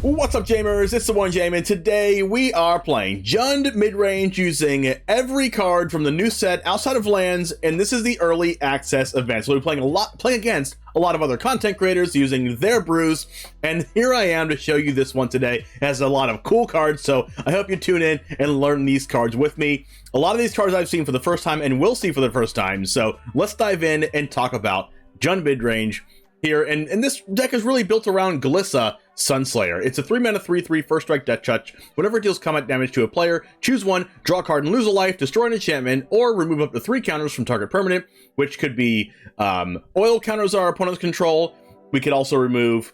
What's up, Jamers? It's the one Jam, and today we are playing JUND Midrange using every card from the new set outside of lands, and this is the early access event. So we're playing against a lot of other content creators using their brews, and here I am to show you this one today. It has a lot of cool cards, so I hope you tune in and learn these cards with me. A lot of these cards I've seen for the first time and will see for the first time, so let's dive in and talk about JUND Midrange here. And this deck is really built around Glissa Sunslayer. It's a 3-mana 3/3 first strike death touch. Whenever it deals combat damage to a player, choose one, draw a card and lose a life, destroy an enchantment, or remove up to 3 counters from target permanent, which could be oil counters our opponents control. We could also remove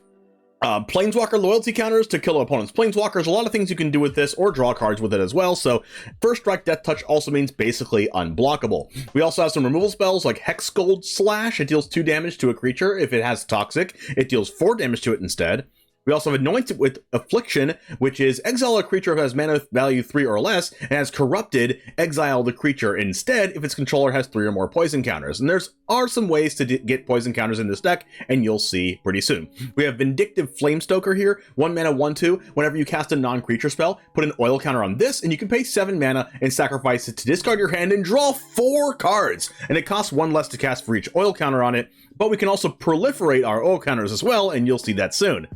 Planeswalker loyalty counters to kill opponent's Planeswalkers. A lot of things you can do with this, or draw cards with it as well. So first strike death touch also means basically unblockable. We also have some removal spells like Hexgold Slash. It deals 2 damage to a creature. If it has toxic, it deals 4 damage to it instead. We also have Anointed with Affliction, which is exile a creature who has mana value 3 or less, and has corrupted, exile the creature instead if its controller has 3 or more poison counters. And there's some ways to get poison counters in this deck, and you'll see pretty soon. We have Vindictive Flamestoker here, 1 mana 1/2. Whenever you cast a non-creature spell, put an oil counter on this, and you can pay 7 mana and sacrifice it to discard your hand and draw 4 cards. And it costs 1 less to cast for each oil counter on it, but we can also proliferate our oil counters as well, and you'll see that soon.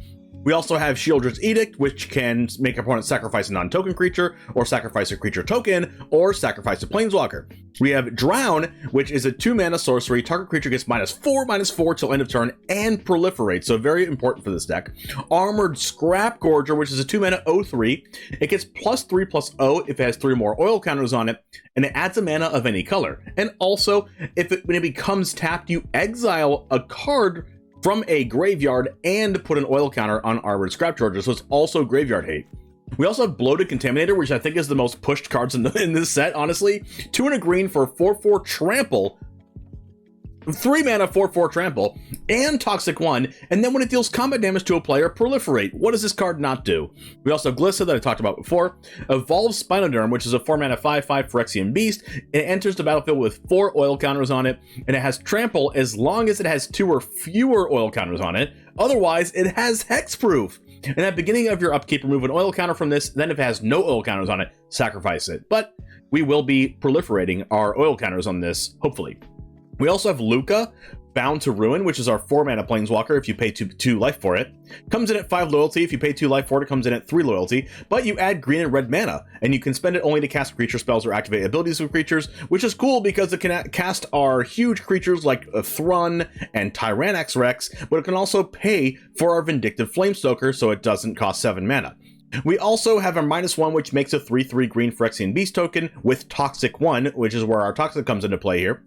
We also have Sheoldred's Edict, which can make opponents sacrifice a non-token creature, or sacrifice a creature token, or sacrifice a planeswalker. We have Drown, which is a 2-mana sorcery. Target creature gets -4/-4 till end of turn and proliferate, so very important for this deck. Armored Scrap Gorger, which is a 2-mana 0/3. It gets +3/+0 if it has 3 more oil counters on it, and it adds a mana of any color. And also, when it becomes tapped, you exile a card from a graveyard and put an oil counter on Armored Scrap Gorger, so it's also graveyard hate. We also have Bloated Contaminator, which I think is the most pushed cards in this set, honestly. 2 and a green for 4/4 trample, 3 mana 4/4 trample, and Toxic 1, and then when it deals combat damage to a player, proliferate. What does this card not do? We also have Glissa that I talked about before. Evolve Spinoderm, which is a 4 mana 5/5 Phyrexian Beast. It enters the battlefield with 4 oil counters on it, and it has trample as long as it has 2 or fewer oil counters on it. Otherwise, it has hexproof. And at the beginning of your upkeep, remove an oil counter from this, then if it has no oil counters on it, sacrifice it. But we will be proliferating our oil counters on this, hopefully. We also have Luca, Bound to Ruin, which is our 4-mana planeswalker if you pay 2 life for it. Comes in at 5 loyalty. If you pay 2 life for it, it comes in at 3 loyalty. But you add green and red mana, and you can spend it only to cast creature spells or activate abilities of creatures, which is cool because it can cast our huge creatures like Thrun and Tyrannax Rex, but it can also pay for our Vindictive Flamestoker, so it doesn't cost 7 mana. We also have a -1, which makes a 3/3 green Phyrexian Beast token with Toxic 1, which is where our Toxic comes into play here.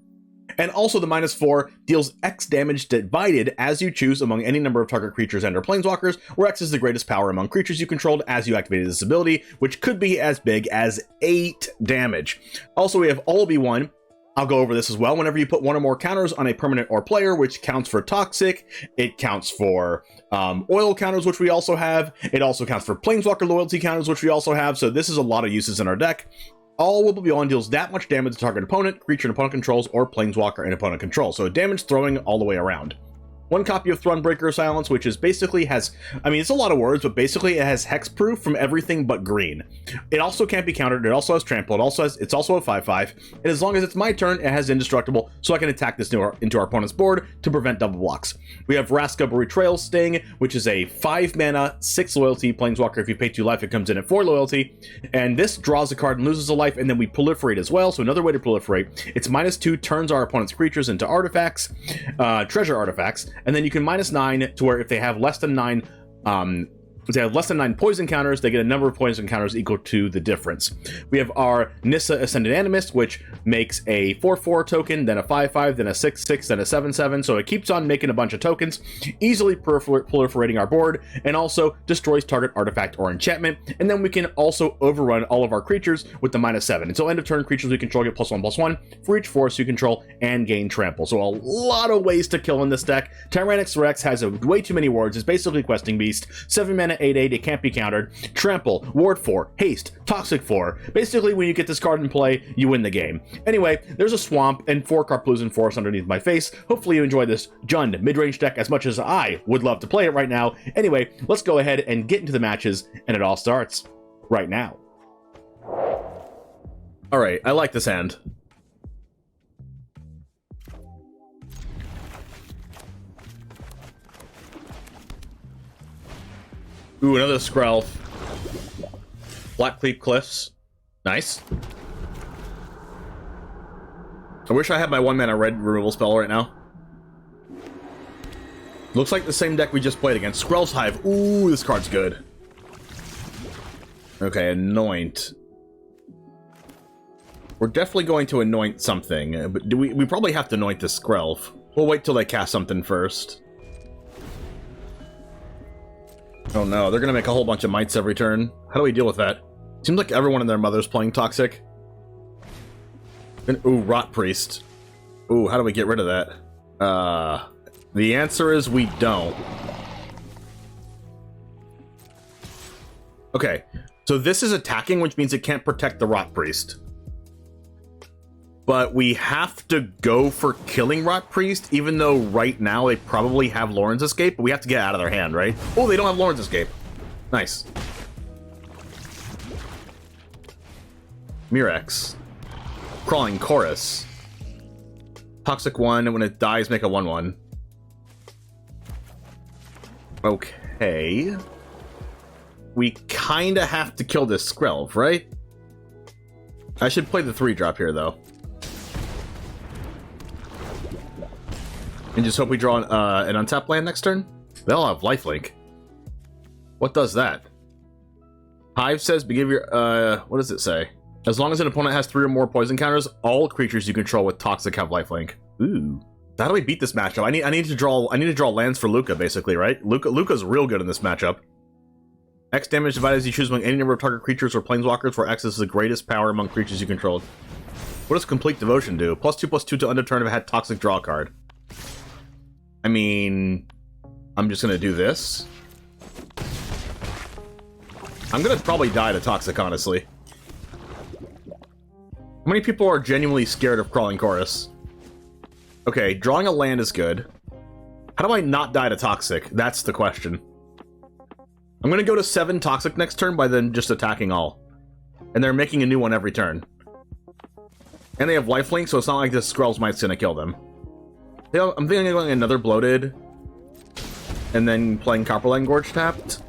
And also the -4 deals X damage divided as you choose among any number of target creatures and/or planeswalkers, where X is the greatest power among creatures you controlled as you activated this ability, which could be as big as 8 damage. Also, we have All Be One. I'll go over this as well. Whenever you put 1 or more counters on a permanent or player, which counts for toxic, it counts for oil counters, which we also have. It also counts for planeswalker loyalty counters, which we also have. So this is a lot of uses in our deck. All Will Be On deals that much damage to target opponent, creature and opponent controls, or planeswalker and opponent control. So damage throwing all the way around. 1 copy of Thronebreaker Silence, which is basically has, I mean, it's a lot of words, but basically it has hexproof from everything but green. It also can't be countered. It also has trample. It's also a 5/5. And as long as it's my turn, it has indestructible, so I can attack this into our opponent's board to prevent double blocks. We have Vraska Betrayal Sting, which is a 5 mana, 6 loyalty planeswalker. If you pay 2 life, it comes in at 4 loyalty. And this draws a card and loses a life, and then we proliferate as well. So another way to proliferate. It's -2, turns our opponent's creatures into artifacts, treasure artifacts. And then you can -9 to where if they have less than 9 poison counters, they get a number of poison counters equal to the difference. We have our Nissa Ascended Animist, which makes a 4/4 token, then a 5/5, then a 6/6, then a 7/7. So it keeps on making a bunch of tokens, easily proliferating our board, and also destroys target artifact or enchantment. And then we can also overrun all of our creatures with the -7. Until end of turn, creatures we control get +1/+1 for each force you control and gain trample. So a lot of ways to kill in this deck. Tyrannax Rex has way too many words. It's basically Questing Beast. 7 mana mana 8/8, it can't be countered. Trample, Ward 4, Haste, Toxic 4. Basically, when you get this card in play, you win the game. Anyway, there's a Swamp and 4 Karplusan Forest underneath my face. Hopefully you enjoy this JUND mid-range deck as much as I would love to play it right now. Anyway, let's go ahead and get into the matches, and it all starts right now. Alright, I like this hand. Ooh, another Skrelv. Black Cleep Cliffs. Nice. I wish I had my 1-mana red removal spell right now. Looks like the same deck we just played against. Skrelv's Hive. Ooh, this card's good. Okay, Anoint. We're definitely going to anoint something, but do we probably have to anoint this Skrelv. We'll wait till they cast something first. Oh no, they're gonna make a whole bunch of mites every turn. How do we deal with that? Seems like everyone and their mother's playing Toxic. And, ooh, Rot Priest. Ooh, how do we get rid of that? The answer is we don't. Okay, so this is attacking, which means it can't protect the Rot Priest. But we have to go for killing Rot Priest, even though right now they probably have Lauren's Escape, but we have to get out of their hand, right? Oh, they don't have Lauren's Escape. Nice. Mirex. Crawling Chorus. Toxic 1, and when it dies, make a 1/1. Okay. We kinda have to kill this Skrelv, right? I should play the 3-drop here, though. And just hope we draw an untapped land next turn? They'll have lifelink. What does that? Hive says, give your, what does it say? As long as an opponent has 3 or more poison counters, all creatures you control with Toxic have lifelink. Ooh. How do we beat this matchup? I need to draw lands for Luca, basically, right? Luca's real good in this matchup. X damage divided as you choose among any number of target creatures or planeswalkers, where X is the greatest power among creatures you control. What does Complete Devotion do? +2/+2 to end of turn if it had Toxic, draw a card. I mean, I'm just gonna do this. I'm gonna probably die to Toxic, honestly. How many people are genuinely scared of Crawling Chorus? Okay, drawing a land is good. How do I not die to Toxic? That's the question. I'm gonna go to 7 Toxic next turn by then just attacking all. And they're making a new one every turn. And they have lifelink, so it's not like this Skrelv's Mite's gonna kill them. I'm thinking of going another Bloated, and then playing Copperline Gorge tapped.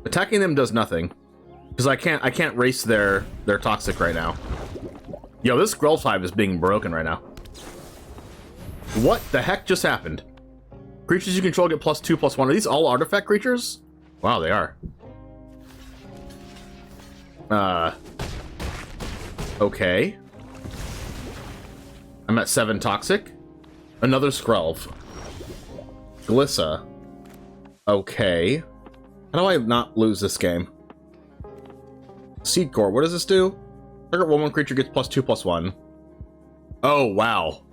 Attacking them does nothing, because I can't race their Toxic right now. Yo, this Skrelv's Hive is being broken right now. What the heck just happened? Creatures you control get +2/+1. Are these all artifact creatures? Wow, they are. Okay. I'm at 7 Toxic. Another Skrelv. Glissa. Okay. How do I not lose this game? Seed Core, what does this do? Target 1/1 creature gets +2/+1. Oh, wow.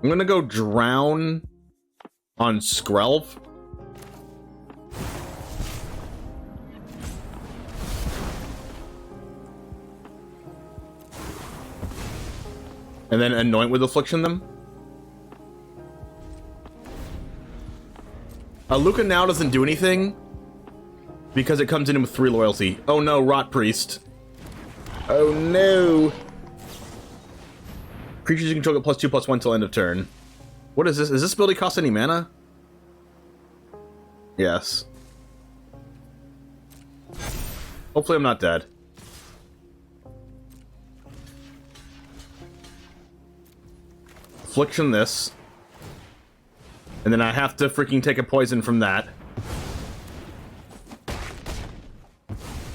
I'm gonna go Drown on Skrelv. And then Anoint with Affliction them. Luca now doesn't do anything because it comes in with 3 loyalty. Oh no, Rot Priest. Oh no. Creatures you control get +2/+1 till end of turn. What is this? Is this ability cost any mana? Yes. Hopefully I'm not dead. Affliction this. And then I have to freaking take a poison from that.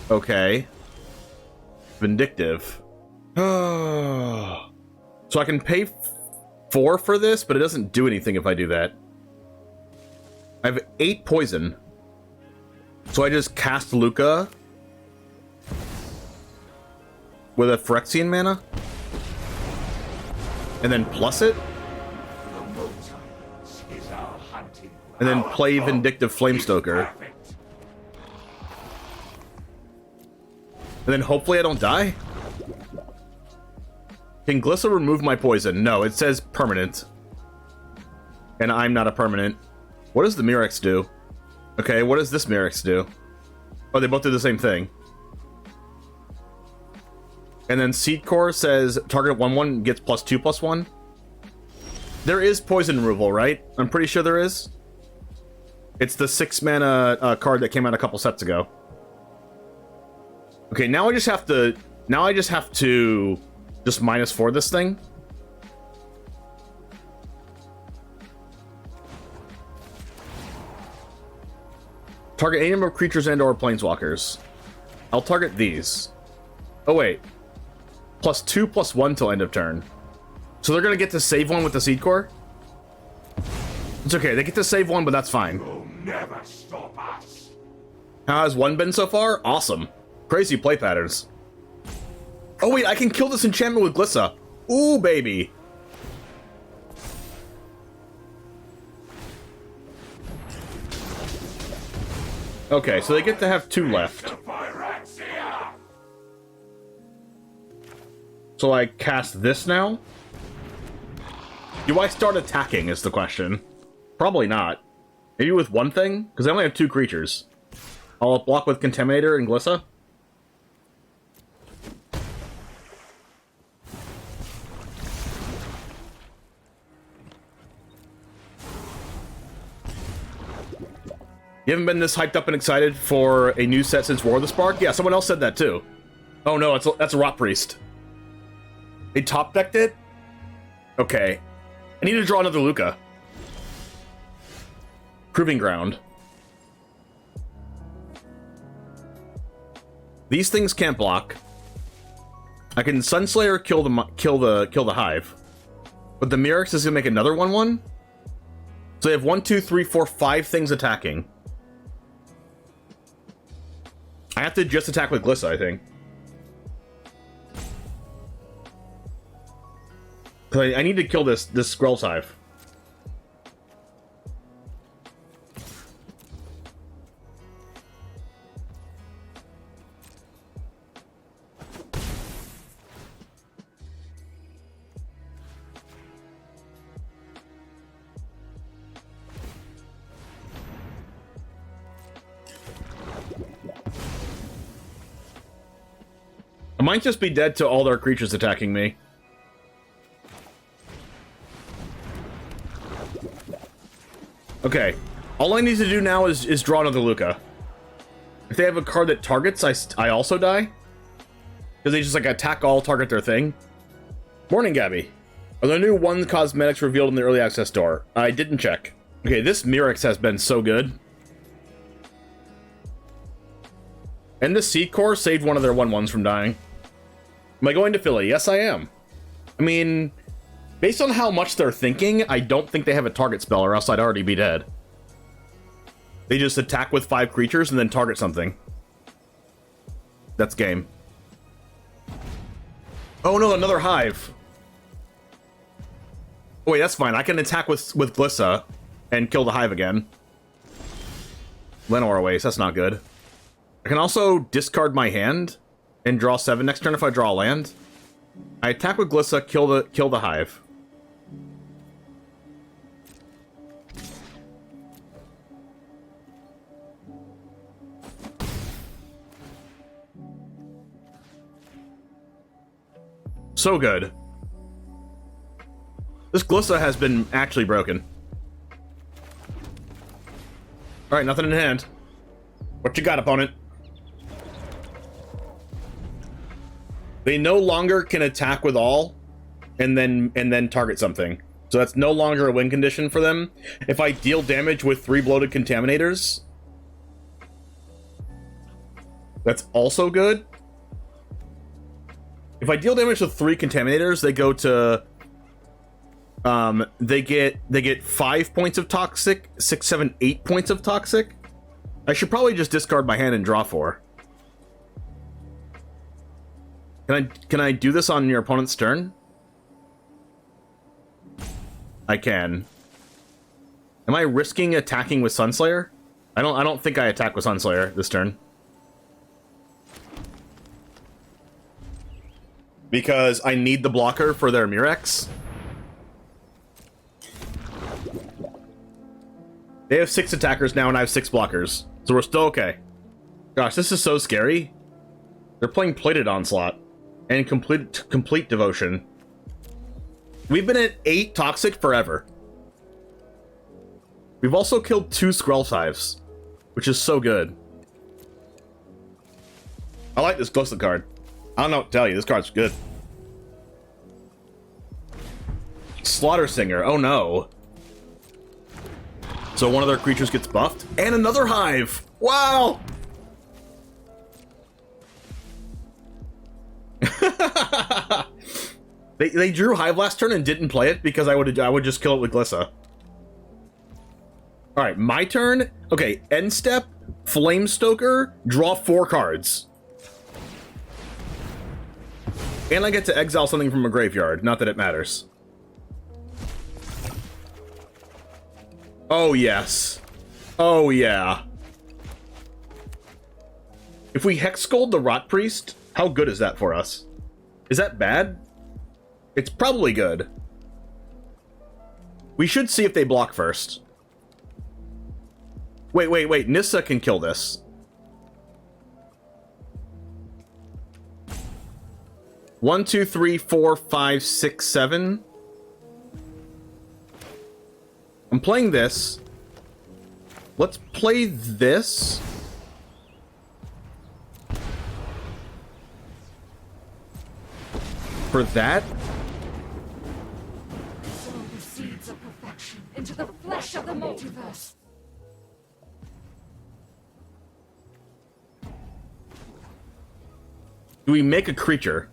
Okay. Vindictive. So I can pay 4 for this, but it doesn't do anything if I do that. I have 8 poison. So I just cast Luca with a Phyrexian mana? And then plus it? The Multiverse is our hunting And then play Vindictive Flamestoker. And then hopefully I don't die? Can Glissa remove my poison? No, it says permanent. And I'm not a permanent. What does the Mirrex do? Okay, what does this Mirrex do? Oh, they both do the same thing. And then Seed Core says target 1/1 gets +2/+1. There is poison removal, right? I'm pretty sure there is. It's the 6 mana card that came out a couple sets ago. Okay, now I just have to just -4 this thing. Target any number of creatures and or planeswalkers. I'll target these. Oh wait. +2/+1 till end of turn. So they're gonna get to save one with the Seed Core? It's okay, they get to save one, but that's fine. You'll never stop us. How has one been so far? Awesome. Crazy play patterns. Oh wait, I can kill this enchantment with Glissa. Ooh, baby. Okay, so they get to have 2 left. So I cast this now? Do I start attacking is the question. Probably not. Maybe with one thing? Because I only have 2 creatures. I'll block with Contaminator and Glissa. You haven't been this hyped up and excited for a new set since War of the Spark? Yeah, someone else said that too. Oh no, that's a Rot Priest. They top decked it? Okay. I need to draw another Luca. Proving Ground. These things can't block. I can Sunslayer kill the Hive. But the Mirrex is gonna make another 1/1? So they have 1, 2, 3, 4, 5 things attacking. I have to just attack with Glissa, I think. I need to kill this Skrell's Hive. I might just be dead to all their creatures attacking me. Okay, all I need to do now is draw another Luca. If they have a card that targets, I also die? Because they just like attack all, target their thing? Morning, Gabby. Are there new 1 cosmetics revealed in the early access store? I didn't check. Okay, this Mirrex has been so good. And the Seed Core saved one of their 1/1s from dying. Am I going to Philly? Yes, I am. I mean, based on how much they're thinking, I don't think they have a target spell, or else I'd already be dead. They just attack with 5 creatures and then target something. That's game. Oh no, another Hive. Oh, wait, that's fine. I can attack with Glissa and kill the Hive again. Lenore waste, that's not good. I can also discard my hand and draw 7 next turn if I draw a land. I attack with Glissa, kill the Hive. So good. This Glissa has been actually broken. Alright, nothing in hand. What you got, opponent? They no longer can attack with all and then target something. So that's no longer a win condition for them. If I deal damage with 3 bloated contaminators, that's also good. If I deal damage with 3 contaminators, they go to they get 5 points of toxic, 6, 7, 8 points of toxic. I should probably just discard my hand and draw 4. Can I do this on your opponent's turn? I can. Am I risking attacking with Sunslayer? I don't think I attack with Sunslayer this turn. Because I need the blocker for their Murex. They have 6 attackers now, and I have 6 blockers. So we're still okay. Gosh, this is so scary. They're playing Plated Onslaught and complete Devotion. We've been at 8 Toxic forever. We've also killed 2 Skrelsives, which is so good. I like this Glissa card. I don't know what to tell you. This card's good. Slaughter Singer. Oh no. So one of their creatures gets buffed. And another Hive! Wow! They drew Hive last turn and didn't play it because I would just kill it with Glissa. Alright, my turn. Okay, end step, Flamestoker, draw 4 cards. And I get to exile something from a graveyard. Not that it matters. Oh, yes. Oh, yeah. If we Hexgold the Rot Priest, how good is that for us? Is that bad? It's probably good. We should see if they block first. Wait. Nissa can kill this. One, 2, 3, 4, 5, 6, 7. I'm playing this. Let's play this. For that. Sow the seeds of perfection into the flesh of the multiverse. Do we make a creature?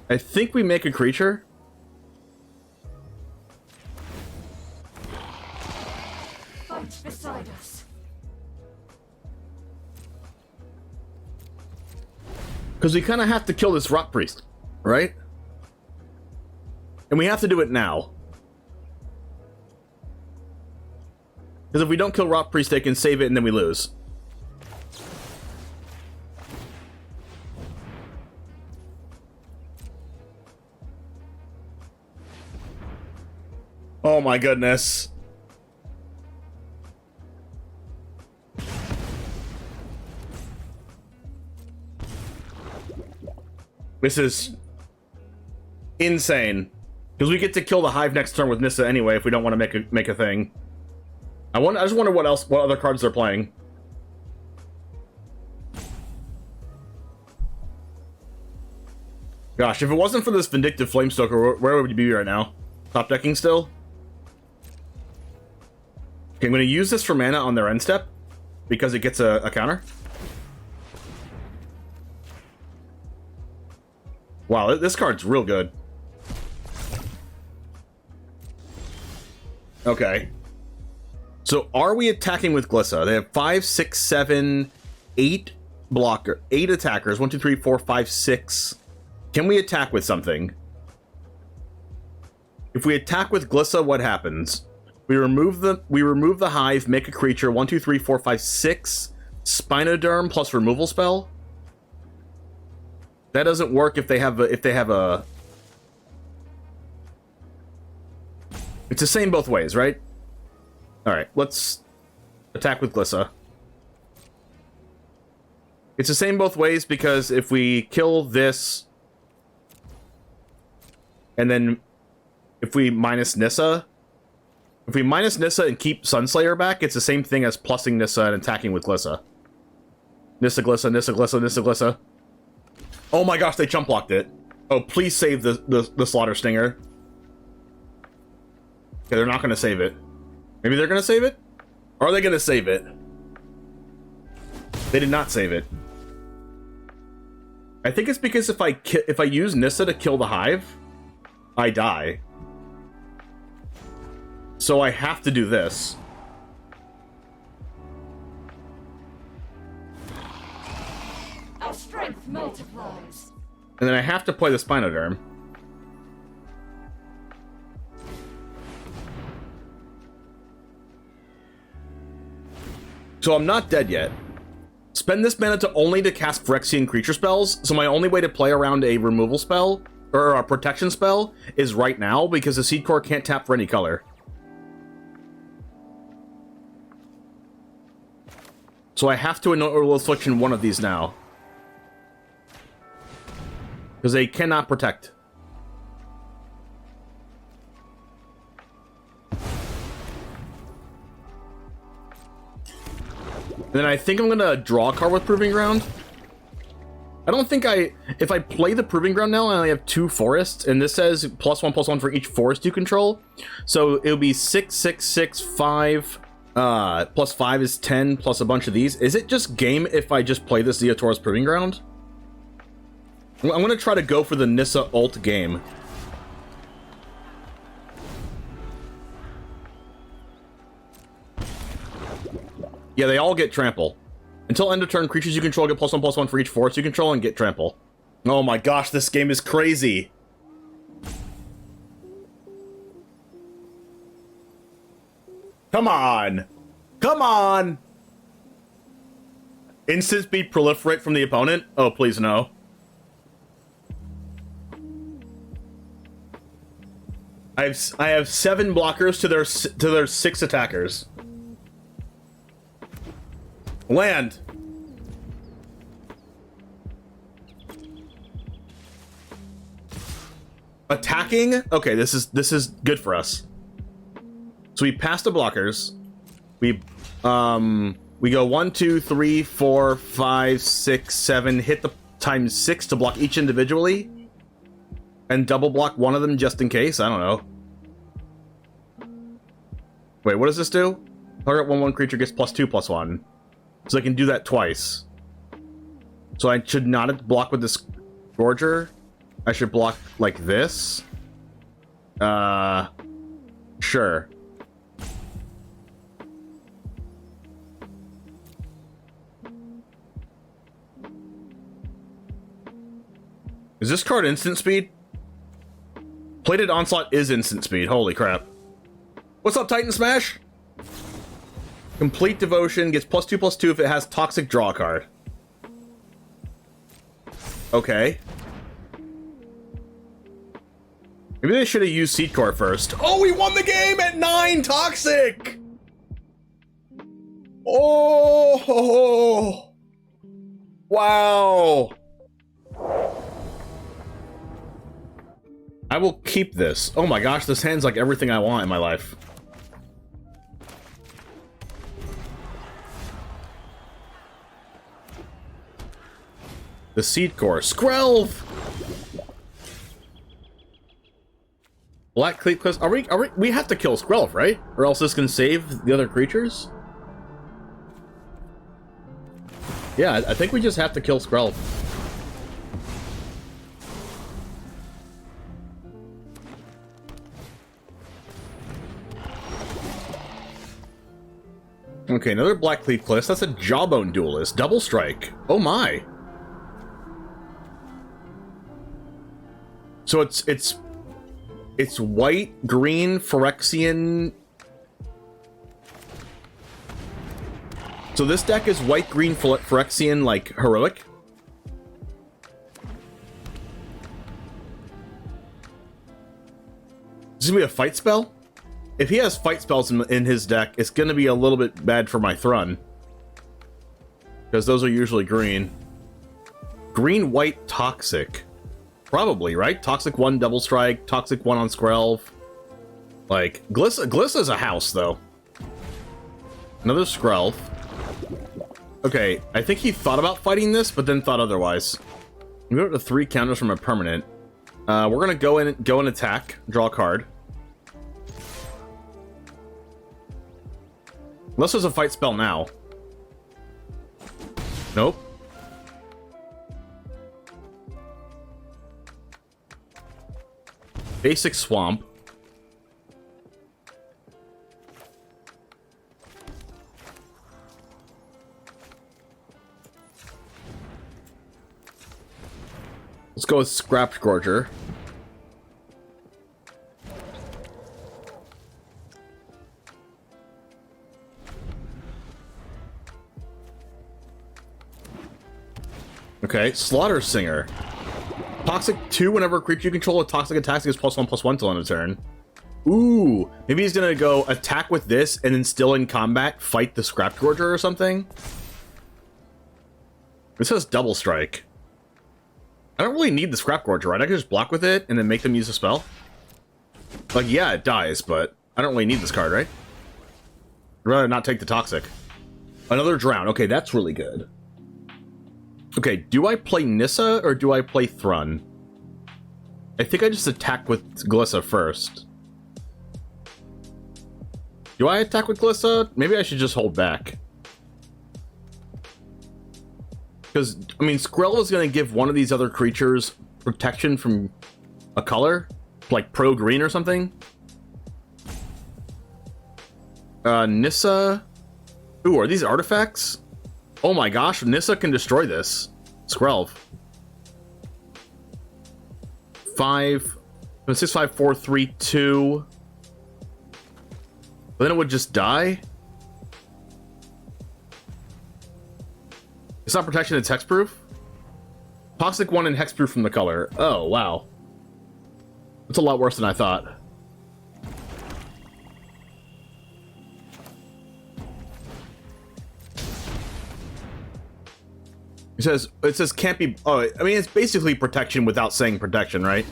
I think we make a creature. Fight beside us. Because we kind of have to kill this Rot Priest, right? And we have to do it now. Because if we don't kill Rot Priest, they can save it and then we lose. Oh my goodness. This is insane. Because we get to kill the Hive next turn with Nissa anyway if we don't want to make a thing. I just wonder what other cards they're playing. Gosh, if it wasn't for this Vindictive Flamestoker, where would you be right now? Top decking still? Okay, I'm going to use this for mana on their end step because it gets a counter. Wow, this card's real good. Okay. So are we attacking with Glissa? They have 5, 6, 7, 8 blocker, 8 attackers. 1, 2, 3, 4, 5, 6. Can we attack with something? If we attack with Glissa, what happens? We remove the Hive, make a creature. 1, 2, 3, 4, 5, 6. Spinoderm plus removal spell. That doesn't work if they have a. It's the same both ways, right? All right, let's attack with Glissa. It's the same both ways because if we kill this, and then if we minus Nissa. If we minus Nissa and keep Sunslayer back, it's the same thing as plussing Nissa and attacking with Glissa. Nissa, Glissa, Nissa, Glissa, Nissa, Glissa. Oh my gosh, they jump blocked it. Oh, please save the Slaughter Stinger. Okay, they're not going to save it. Maybe they're going to save it? Or are they going to save it? They did not save it. I think it's because if I use Nissa to kill the Hive, I die. So I have to do this. Our strength multiplies. And then I have to play the Spinoderm. So I'm not dead yet. Spend this mana only to cast Phyrexian creature spells, so my only way to play around a removal spell, or a protection spell, is right now, because the Seed Core can't tap for any color. So I have to anoint Orbital Affliction one of these now. Because they cannot protect. And then I think I'm gonna draw a card with Proving Ground. I don't think if I play the Proving Ground now, I only have 2 forests, and this says +1/+1 for each forest you control. So it'll be 6, 6, 6, 5, +5 is 10, plus a bunch of these. Is it just game if I just play this Zeotora's Proving Ground? I'm gonna try to go for the Nissa ult game. Yeah, they all get trample. Until end of turn, creatures you control get +1/+1 for each forest you control and get trample. Oh my gosh, this game is crazy. Come on. Come on. Instant speed proliferate from the opponent? Oh, please no. I have 7 blockers to their 6 attackers. Land. Attacking? Okay, this is good for us. So we pass the blockers. We go 1, 2, 3, 4, 5, 6, 7. Hit the times 6 to block each individually, and double block one of them just in case. I don't know. Wait, what does this do? Target 1/1 creature gets +2/+1. So I can do that twice. So I should not block with this Gorger. I should block like this. Sure. Is this card instant speed? Plated Onslaught is instant speed. Holy crap. What's up, Titan Smash? Complete Devotion gets +2/+2 if it has Toxic Draw card. Okay. Maybe they should have used Seed Core first. Oh, we won the game at 9 Toxic! Oh! Wow! I will keep this. Oh my gosh, this hand's like everything I want in my life. The Seed Core. Skrelv! Black Cleat Cliffs. We have to kill Skrelv, right? Or else this can save the other creatures? Yeah, I think we just have to kill Skrelv. Okay, another Black Cleat Cliffs. That's a Jawbone Duelist. Double Strike. Oh my. So it's white, green, Phyrexian. So this deck is white, green, Phyrexian, like, heroic. Is this gonna be a fight spell? If he has fight spells in his deck, it's gonna be a little bit bad for my Thrun. Because those are usually green. Green, white, toxic. Probably, right? Toxic 1 double strike, Toxic 1 on Skrelv. Like, Glissa's a house, though. Another Skrelv. Okay, I think he thought about fighting this, but then thought otherwise. We go to 3 counters from a permanent. We're gonna go and attack, draw a card. Unless there's a fight spell now. Nope. Basic Swamp. Let's go with Scrapped Gorger. Okay, Slaughter Singer. Toxic 2, whenever a creature you control with toxic attacks gets +1/+1 till end of turn. Ooh, maybe he's gonna go attack with this and then still in combat fight the Scrap Gorger or something. This says double strike. I don't really need the Scrap Gorger, right? I can just block with it and then make them use a spell. Like, yeah, it dies, but I don't really need this card, right? I'd rather not take the toxic. Another Drown. Okay, that's really good. Okay, do I play Nissa or do I play Thrun? I think I just attack with Glissa first. Do I attack with Glissa? Maybe I should just hold back. Because, I mean, Skrill is going to give one of these other creatures protection from a color, like Pro Green or something. Nissa. Ooh, are these artifacts? Oh my gosh, Nissa can destroy this. Skrelv. 5, 6, 5, 4, 3, 2. Then it would just die. It's not protection, it's hexproof. Toxic 1 and hexproof from the color. Oh, wow. That's a lot worse than I thought. It says can't be. Oh, I mean, it's basically protection without saying protection, right?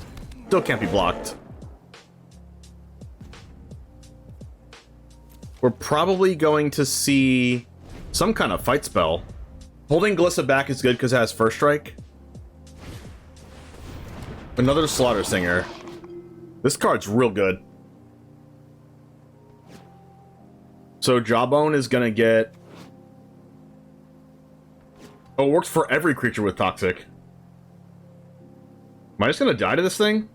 Still can't be blocked. We're probably going to see some kind of fight spell. Holding Glissa back is good because it has first strike. Another Slaughter Singer. This card's real good. So Jawbone is gonna get. Oh, it works for every creature with Toxic. Am I just gonna die to this thing?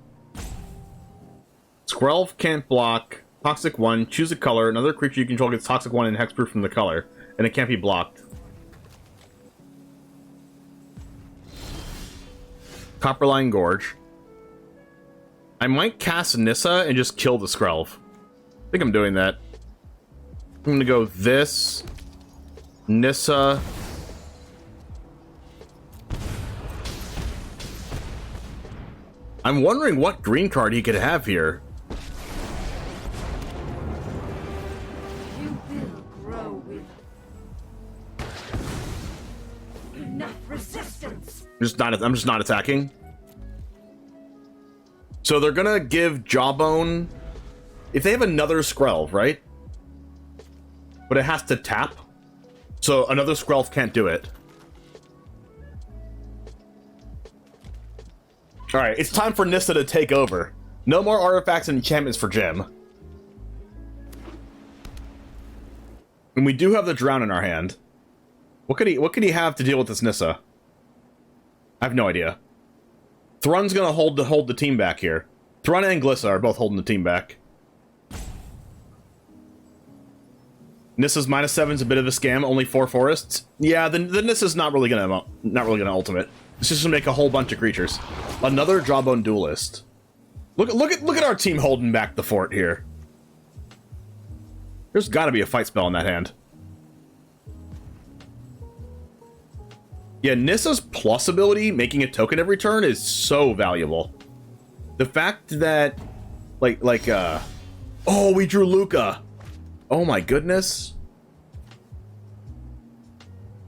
Skrelv can't block. Toxic 1, choose a color. Another creature you control gets Toxic 1 and hexproof from the color. And it can't be blocked. Copperline Gorge. I might cast Nissa and just kill the Skrelv. I think I'm doing that. I'm gonna go this. Nissa. I'm wondering what green card he could have here. You will grow with enough resistance. I'm just not attacking. So they're gonna give Jawbone if they have another Skrelv, right? But it has to tap. So another Skrelv can't do it. Alright, it's time for Nissa to take over. No more artifacts and enchantments for Jim. And we do have the Drown in our hand. What could he have to deal with this Nissa? I have no idea. Thrun's gonna hold the team back here. Thrun and Glissa are both holding the team back. Nissa's -7's a bit of a scam, only 4 forests. Yeah, the Nissa's not really gonna ultimate. It's just gonna make a whole bunch of creatures. Another Jawbone Duelist. Look at our team holding back the fort here. There's gotta be a fight spell in that hand. Yeah, Nissa's plus ability, making a token every turn, is so valuable. The fact that, oh, we drew Luca. Oh my goodness.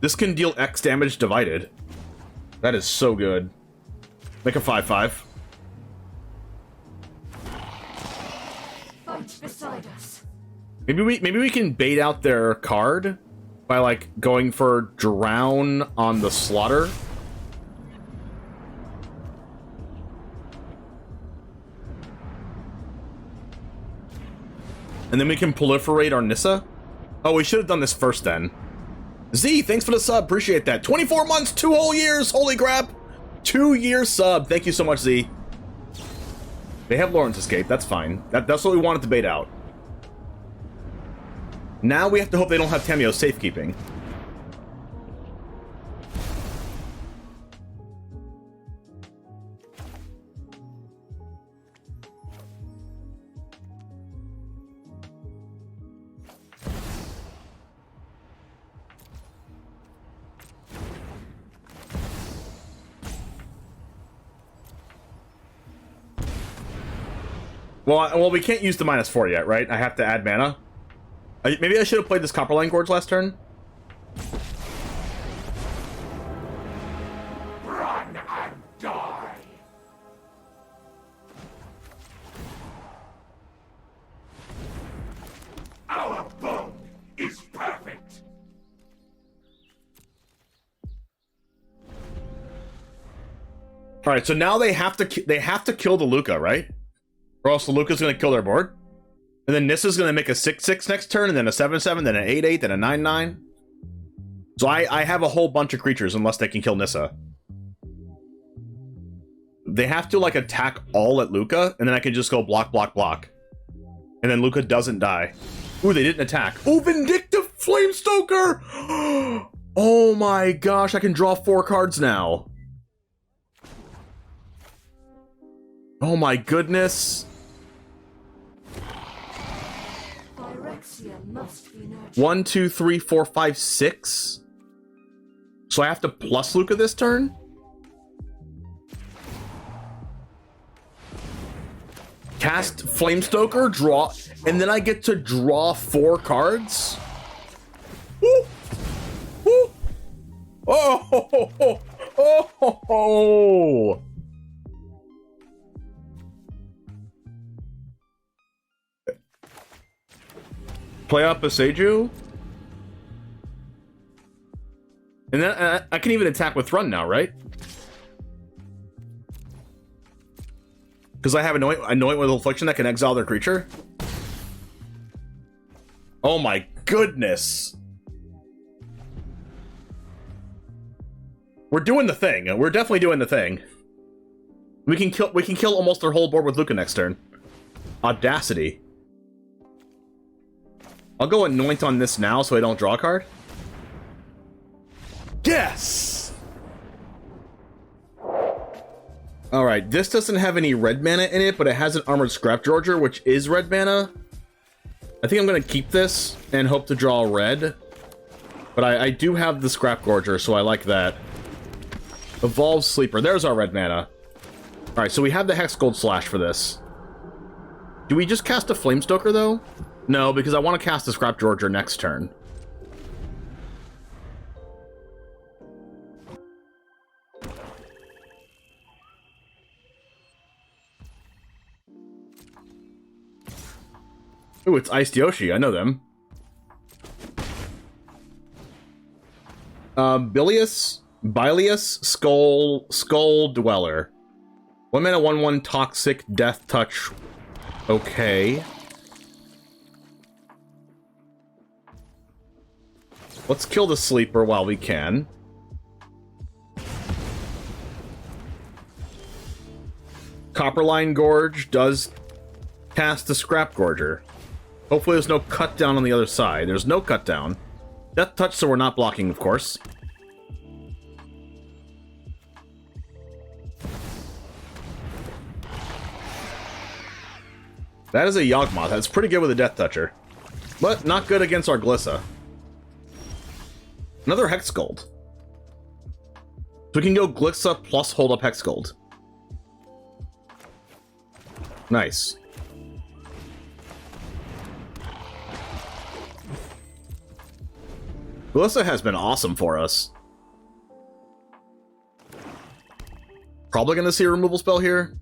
This can deal X damage divided. That is so good. Make a 5/5. Fight beside us. Maybe we can bait out their card by like going for Drown on the Slaughter. And then we can proliferate our Nissa. Oh, we should have done this first then. Z, thanks for the sub. Appreciate that. 24 months, 2 whole years. Holy crap. 2-year sub. Thank you so much, Z. They have Lawrence Escape. That's fine. That's what we wanted to bait out. Now we have to hope they don't have Tameo safekeeping. Well, we can't use the -4 yet, right? I have to add mana. Maybe I should have played this Copperline Gorge last turn. Run and die. Our bond is perfect. All right, so now they have to kill the Luca, right? Or else the Luca's going to kill their board. And then Nissa's going to make a 6/6 next turn, and then a 7/7, then an 8/8, then a 9/9. So I have a whole bunch of creatures unless they can kill Nissa. They have to, like, attack all at Luca, and then I can just go block, block, block. And then Luca doesn't die. Ooh, they didn't attack. Ooh, Vindictive Flamestoker! Oh my gosh, I can draw 4 cards now. Oh my goodness. Phyrexia must be nurtured. 1, 2, 3, 4, 5, 6. So I have to plus Luca this turn? Cast Flamestoker, draw, and then I get to draw 4 cards? Woo! Woo! Oh! Oh! Oh! Oh! Oh! Oh. Play up a Seiju. And then I can even attack with Run now, right? Because I have Anoint with Affliction that can exile their creature. Oh my goodness. We're doing the thing. We're definitely doing the thing. We can kill almost their whole board with Luca next turn. Audacity. I'll go Anoint on this now so I don't draw a card. Yes! Alright, this doesn't have any red mana in it, but it has an Armored Scrap Gorger, which is red mana. I think I'm going to keep this and hope to draw red. But I do have the Scrap Gorger, so I like that. Evolve Sleeper. There's our red mana. Alright, so we have the Hex Gold Slash for this. Do we just cast a Flamestoker, though? No, because I want to cast the Scrap Gorger next turn. Ooh, it's Iced Yoshi. I know them. Bilious Skull Dweller. 1 mana, 1/1 Toxic Death Touch. Okay. Let's kill the Sleeper while we can. Copperline Gorge does cast the Scrap Gorger. Hopefully there's no cut down on the other side. There's no cut down. Death Touch, so we're not blocking, of course. That is a Yawgmoth. That's pretty good with a Death Toucher. But not good against our Glissa. Another Hex Gold. So we can go Glissa plus hold up Hex Gold. Nice. Glissa has been awesome for us. Probably going to see a removal spell here.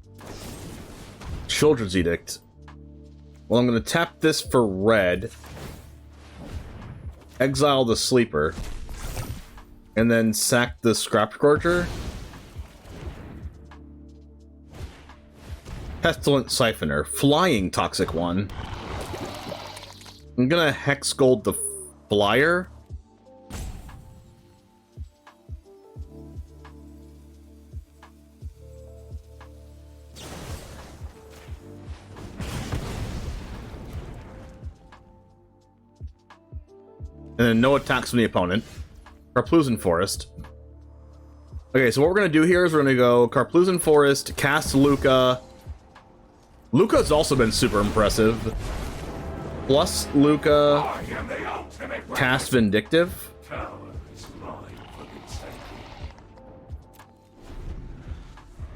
Children's Edict. Well, I'm going to tap this for red. Exile the Sleeper. And then sack the Scrap Gorger. Pestilent Siphoner. Flying Toxic one. I'm going to Hex Gold the Flyer. And then no attacks from the opponent. Karplusan Forest. Okay, so what we're going to do here is we're going to go Karplusan Forest, cast Luca. Luca's also been super impressive. Plus Luca, cast Vindictive.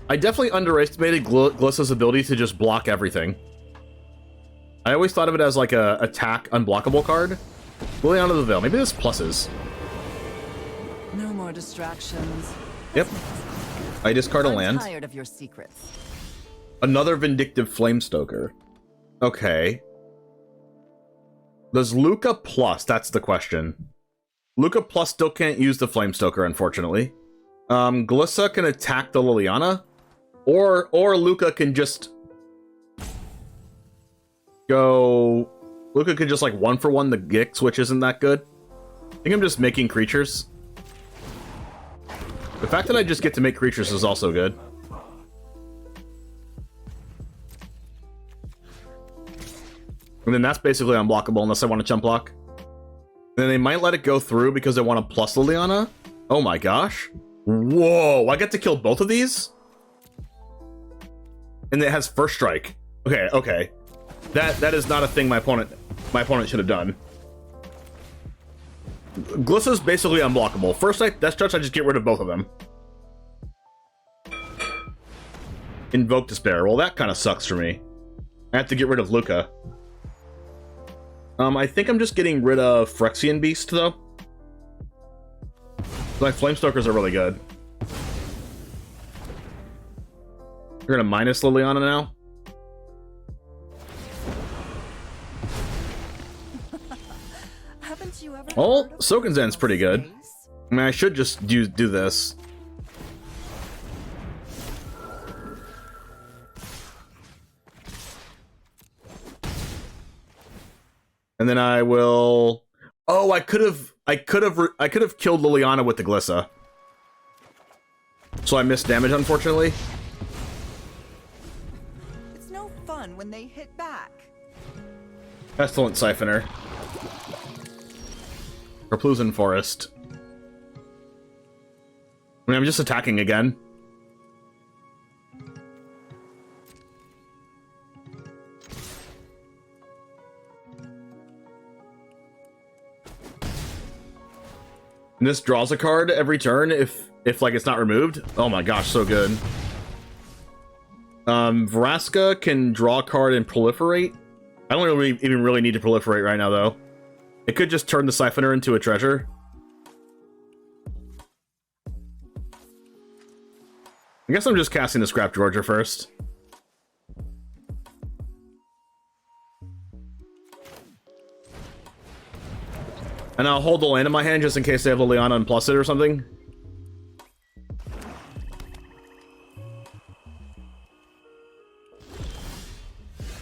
I definitely underestimated Glissa's ability to just block everything. I always thought of it as like a attack unblockable card. Liliana the Veil. Maybe this pluses. No more distractions. Yep. I discard a land. I'm tired of your secrets. Another Vindictive Flamestoker. Okay. Does Luca plus? That's the question. Luca plus still can't use the Flamestoker, unfortunately. Glissa can attack the Liliana. Or Luca can just go... Luca could just like 1-for-1 the Gix, which isn't that good. I think I'm just making creatures. The fact that I just get to make creatures is also good. And then that's basically unblockable unless I want to chump block. Then they might let it go through because they want to plus Liliana. Oh my gosh. Whoa, I get to kill both of these? And it has first strike. Okay, okay. That is not a thing my opponent should have done. Glissa's basically unblockable. First strike, Death Touch, I just get rid of both of them. Invoke Despair. Well, that kind of sucks for me. I have to get rid of Luca. I think I'm just getting rid of Phyrexian Beast, though. My Flamestokers are really good. You're gonna minus Liliana now? Haven't you ever Oh, heard of Sokenzen's pretty good. space? I mean, I should just do this. And then I will... Oh, I could have killed Liliana with the Glissa. So I missed damage, unfortunately. It's no fun when they hit back. Pestilent Siphoner. Replusan Forest. I mean, I'm just attacking again. And this draws a card every turn if like it's not removed. Oh my gosh, so good. Vraska can draw a card and proliferate. I don't even really need to proliferate right now though. It could just turn the Siphoner into a treasure. I guess I'm just casting the Scrap Georgia first. And I'll hold the land in my hand just in case they have Liliana and plus it or something.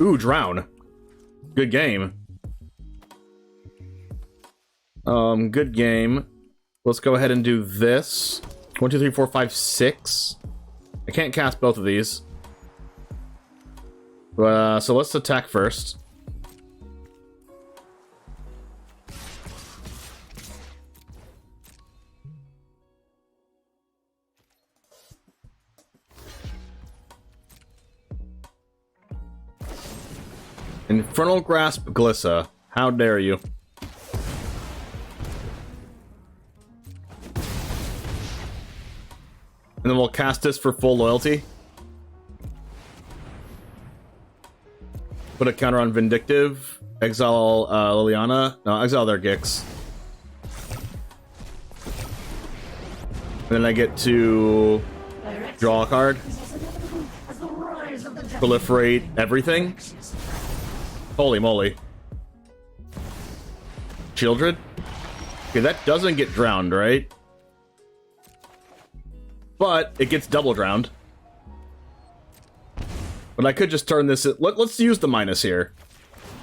Ooh, Drown. Good game. Good game. Let's go ahead and do this. 1, 2, 3, 4, 5, 6. I can't cast both of these. So let's attack first. Infernal Grasp Glissa. How dare you? And then we'll cast this for full loyalty. Put a counter on Vindictive. Exile Liliana. No, exile their Gix. And then I get to draw a card. Proliferate everything. Holy moly. Children? Okay, that doesn't get drowned, right? But it gets double drowned. But I could just turn this... Let's use the minus here.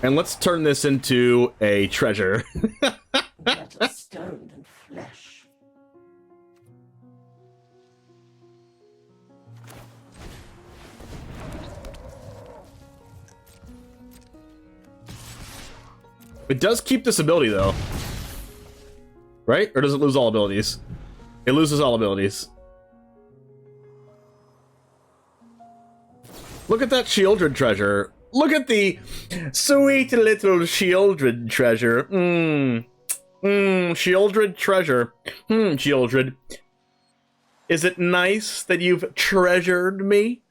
And let's turn this into a treasure. Better stone than flesh. It does keep this ability, though. Right? Or does it lose all abilities? It loses all abilities. Look at that Shieldred treasure. Look at the sweet little Shieldred treasure. Shieldred treasure. Shieldred. Is it nice that you've treasured me?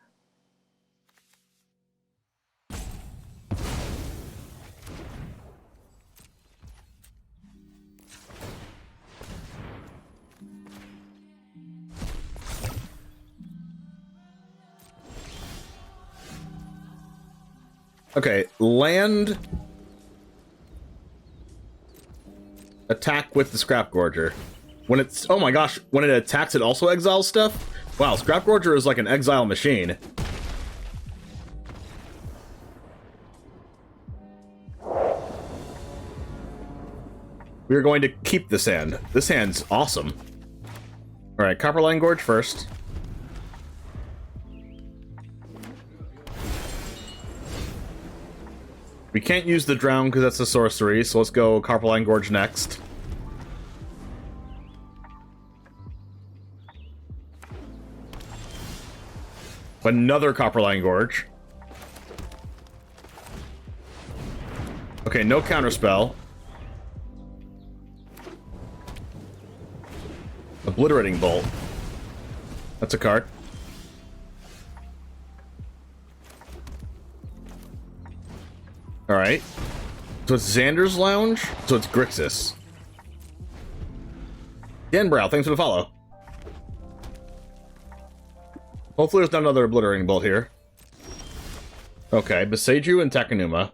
Okay, land. Attack with the Scrap Gorger. When it's... Oh my gosh, when it attacks, it also exiles stuff? Wow, Scrap Gorger is like an exile machine. We are going to keep this hand. This hand's awesome. Alright, Copperline Gorge first. We can't use the Drown because that's a sorcery, so let's go Copperline Gorge next. Another Copperline Gorge. Okay, no counterspell. Obliterating Bolt. That's a card. Alright. So it's Xander's Lounge? So it's Grixis. Denbrow, thanks for the follow. Hopefully there's not another Obliterating Bolt here. Okay, Beseiju and Takenuma.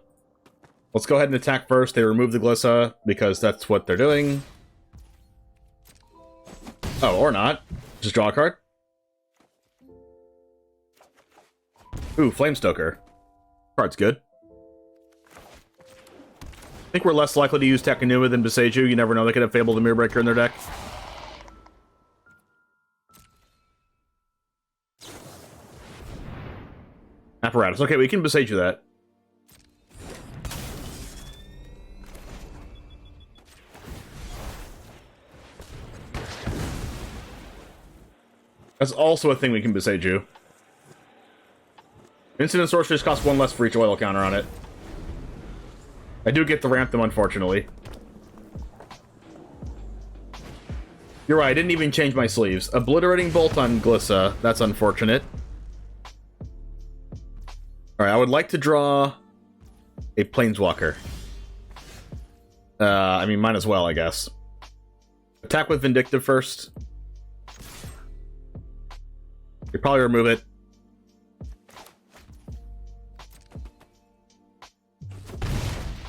Let's go ahead and attack first. They remove the Glissa, because that's what they're doing. Oh, or not. Just draw a card. Ooh, Flamestoker. Card's good. I think we're less likely to use Takenuma than Beseiju. You never know, they could have Fable the Mirrorbreaker in their deck. Apparatus. Okay, we can Beseiju that. That's also a thing we can Beseiju. Instant Sorcerers cost 1 less for each oil counter on it. I do get to ramp them, unfortunately. You're right, I didn't even change my sleeves. Obliterating Bolt on Glissa. That's unfortunate. Alright, I would like to draw a Planeswalker. I mean, might as well, I guess. Attack with Vindictive first. You probably remove it.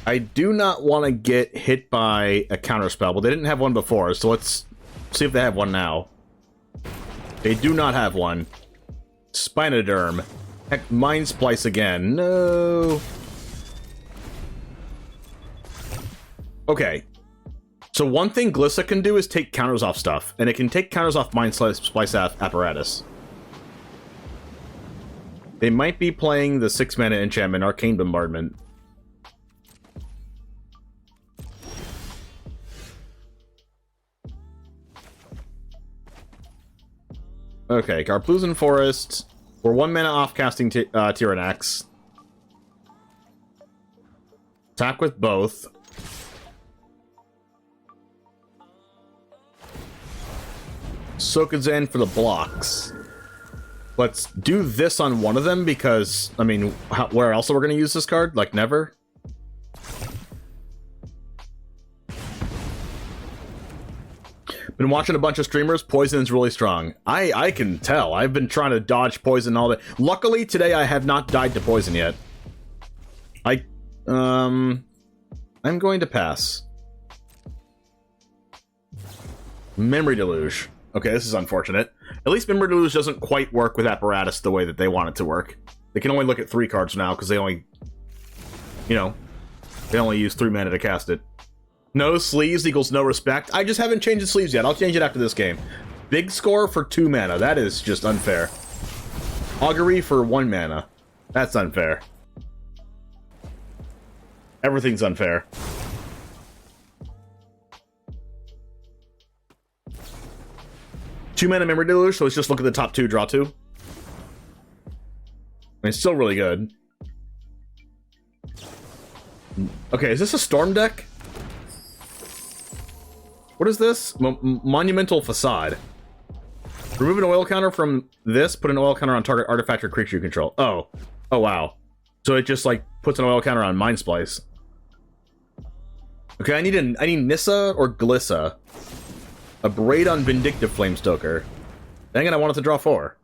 I do not want to get hit by a counterspell, but they didn't have one before, so let's see if they have one now. They do not have one. Spinoderm. Heck, Mind Splice again. No. Okay. So one thing Glissa can do is take counters off stuff, and it can take counters off Mind Splice Apparatus. They might be playing the 6-mana enchantment, Arcane Bombardment. Okay, Karpluzan Forest. We're 1 mana off casting Tyranax. Attack with both. Sokuzen for the blocks. Let's do this on one of them because, I mean, where else are we going to use this card? Like, never? Been watching a bunch of streamers. Poison is really strong. I can tell. I've been trying to dodge poison all day. Luckily, today I have not died to poison yet. I'm going to pass. Memory Deluge. Okay, this is unfortunate. At least Memory Deluge doesn't quite work with Apparatus the way that they want it to work. They can only look at 3 cards now because they only, you know, they only use 3 mana to cast it. No sleeves equals no respect. I just haven't changed the sleeves yet. I'll change it after this game. Big score for 2 mana. That is just unfair. Augury for 1 mana. That's unfair. Everything's unfair. Two mana Memory Deluge, so let's just look at the top 2, draw 2. I mean, it's still really good. Okay, is this a Storm deck? What is this? Monumental Facade. Remove an oil counter from this, put an oil counter on target artifact or creature you control. Oh. Oh, wow. So it just, like, puts an oil counter on Mind Splice. Okay, I need Nissa or Glissa. A Braid on Vindictive Flamestoker. Dang it, I wanted to draw 4.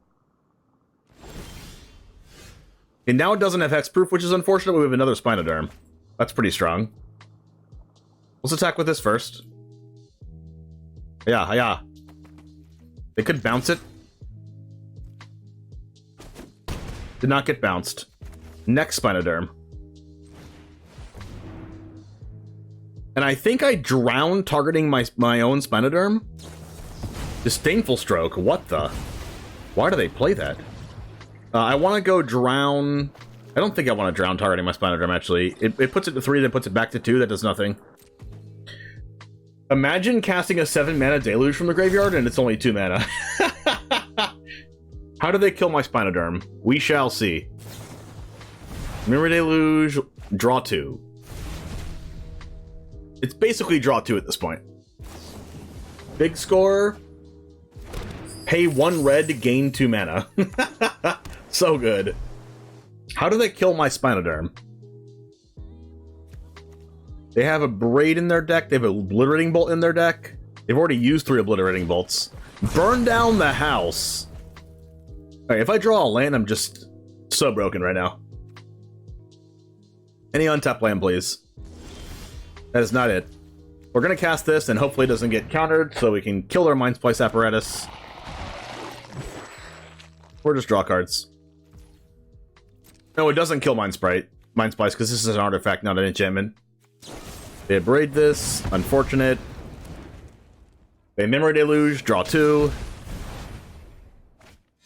And now it doesn't have hexproof, which is unfortunate. We have another Spinoderm. That's pretty strong. Let's attack with this first. Yeah. They could bounce it. Did not get bounced. Next Spinoderm. And I think I drowned targeting my own Spinoderm. Disdainful Stroke. What the? Why do they play that? I want to go drown. I don't think I want to drown targeting my Spinoderm, actually. It puts it to 3, then puts it back to 2. That does nothing. Imagine casting a 7-mana Deluge from the graveyard and it's only 2 mana. How do they kill my Spinoderm? We shall see. Mirror Deluge, draw 2. It's basically draw 2 at this point. Big score. Pay 1 red to gain 2 mana. So good. How do they kill my Spinoderm? They have a Braid in their deck. They have a Obliterating Bolt in their deck. They've already used 3 Obliterating Bolts. Burn down the house. Alright, if I draw a land, I'm just so broken right now. Any untapped land, please. That is not it. We're going to cast this, and hopefully it doesn't get countered, so we can kill their Mind Splice Apparatus. Or just draw cards. No, it doesn't kill Mind Splice, because this is an artifact, not an enchantment. They braid this. Unfortunate. They Memory Deluge, draw 2.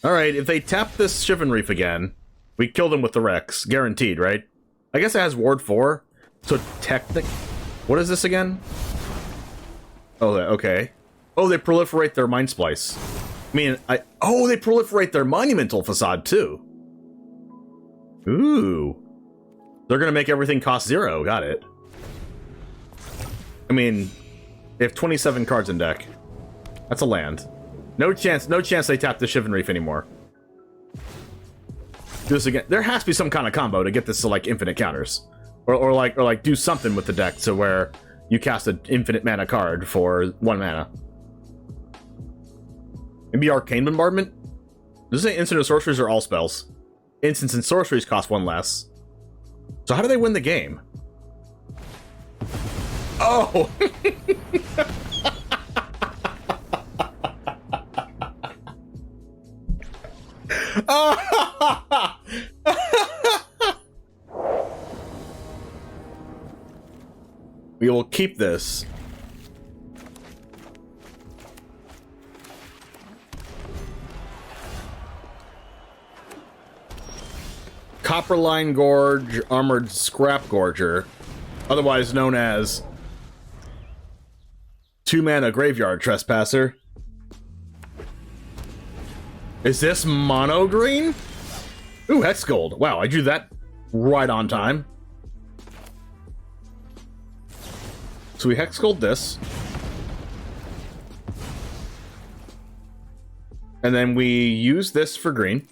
Alright, if they tap this Shivan Reef again, we kill them with the Rex. Guaranteed, right? I guess it has Ward 4, so technic... What is this again? Oh, okay. Oh, they proliferate their Mind Splice. I mean, oh, they proliferate their Monumental Facade, too. Ooh. They're gonna make everything cost 0. Got it. I mean, they have 27 cards in deck. That's a land. No chance they tap the Shivan Reef anymore. Do this again. There has to be some kind of combo to get this to, like, infinite counters. Or like do something with the deck to where you cast an infinite mana card for 1 mana. Maybe Arcane Bombardment? Does it say instant and sorceries or all spells? Instants and sorceries cost 1 less. So how do they win the game? Oh! We will keep this. Copperline Gorge, Armored Scrap Gorger, otherwise known as 2-mana Graveyard Trespasser. Is this mono green? Ooh, Hex Gold. Wow, I drew that right on time. So we Hex Gold this. And then we use this for green.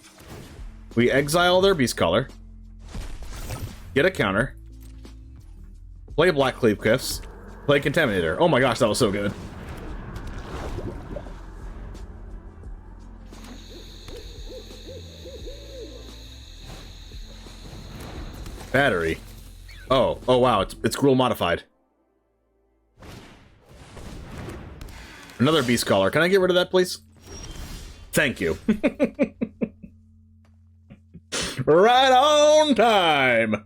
We exile their Beast Color. Get a counter. Play Black Cleave Cliffs. Play Contaminator. Oh my gosh, that was so good. Battery. Oh wow, it's Gruul modified. Another Beast Collar. Can I get rid of that, please? Thank you. Right on time!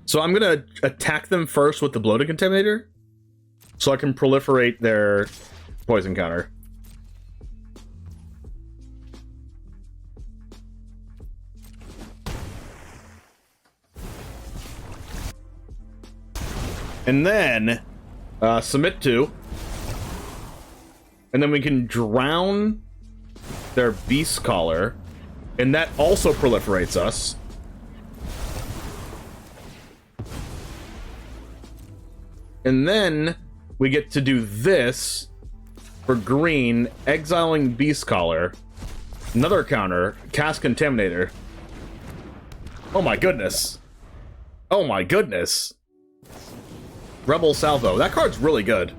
So I'm gonna attack them first with the Bloated Contaminator, so I can proliferate their poison counter. And then, submit to, and then we can drown their Beast Collar, and that also proliferates us. And then we get to do this for green, exiling Beast Collar, another counter, cast Contaminator. Oh my goodness. Oh my goodness. Rebel Salvo. That card's really good.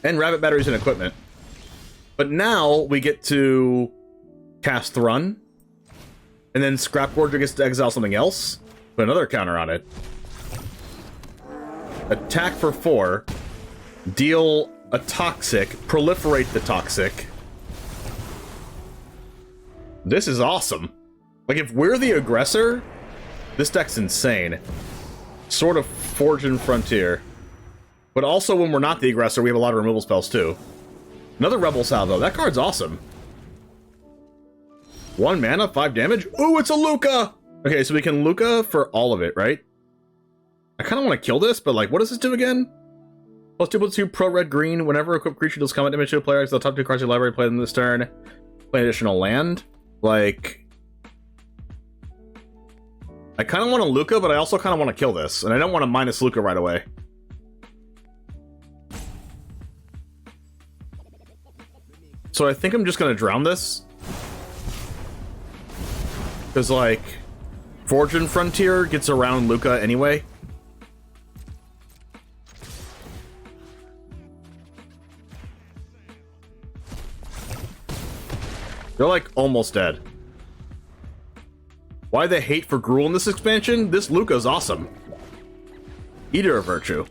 And Rabbit Batteries and Equipment. But now we get to cast Thrun, and then Scrap Gorger gets to exile something else, put another counter on it. Attack for 4, deal a Toxic, proliferate the Toxic. This is awesome. Like, if we're the aggressor, this deck's insane. Sort of Fortune Frontier. But also, when we're not the aggressor, we have a lot of removal spells, too. Another Rebel Salvo. That card's awesome. 1 mana, 5 damage. Ooh, it's a Luca! Okay, so we can Luca for all of it, right? I kind of want to kill this, but, like, what does this do again? +2/+2, pro red green. Whenever equipped creature deals combat damage to a player, it's the top 2 cards of your library, play them this turn. Play additional land. Like, I kind of want to Luca, but I also kind of want to kill this. And I don't want to minus Luca right away. So I think I'm just going to drown this. Because, like, Fortune Frontier gets around Luca anyway. They're, like, almost dead. Why the hate for Gruul in this expansion? This Luca's awesome. Eater of Virtue.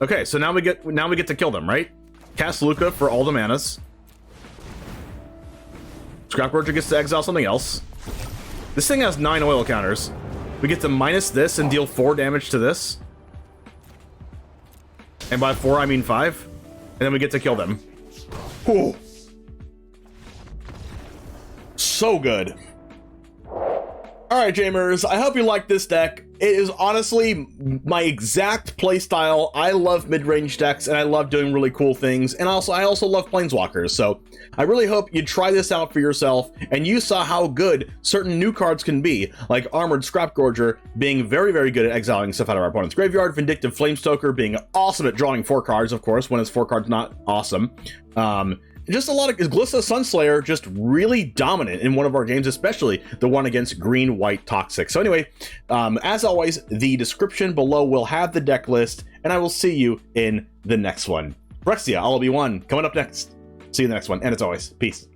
Okay, so now we get to kill them, right? Cast Luca for all the manas. Scrap Gorger gets to exile something else. This thing has 9 oil counters. We get to minus this and deal 4 damage to this. And by 4, I mean 5. And then we get to kill them. Whew. So good. Alright, Jamers, I hope you like this deck. It is honestly my exact playstyle. I love mid-range decks, and I love doing really cool things, and I also love Planeswalkers, so I really hope you try this out for yourself, and you saw how good certain new cards can be, like Armored Scrap Gorger being very, very good at exiling stuff out of our opponent's graveyard, Vindictive Flamestoker being awesome at drawing 4 cards, of course, when his 4 cards not awesome. Just a lot of Glissa Sunslayer, just really dominant in one of our games, especially the one against green-white Toxic. So anyway, as always, the description below will have the deck list, and I will see you in the next one. Brexia, I'll be one, coming up next. See you in the next one, and as always, peace.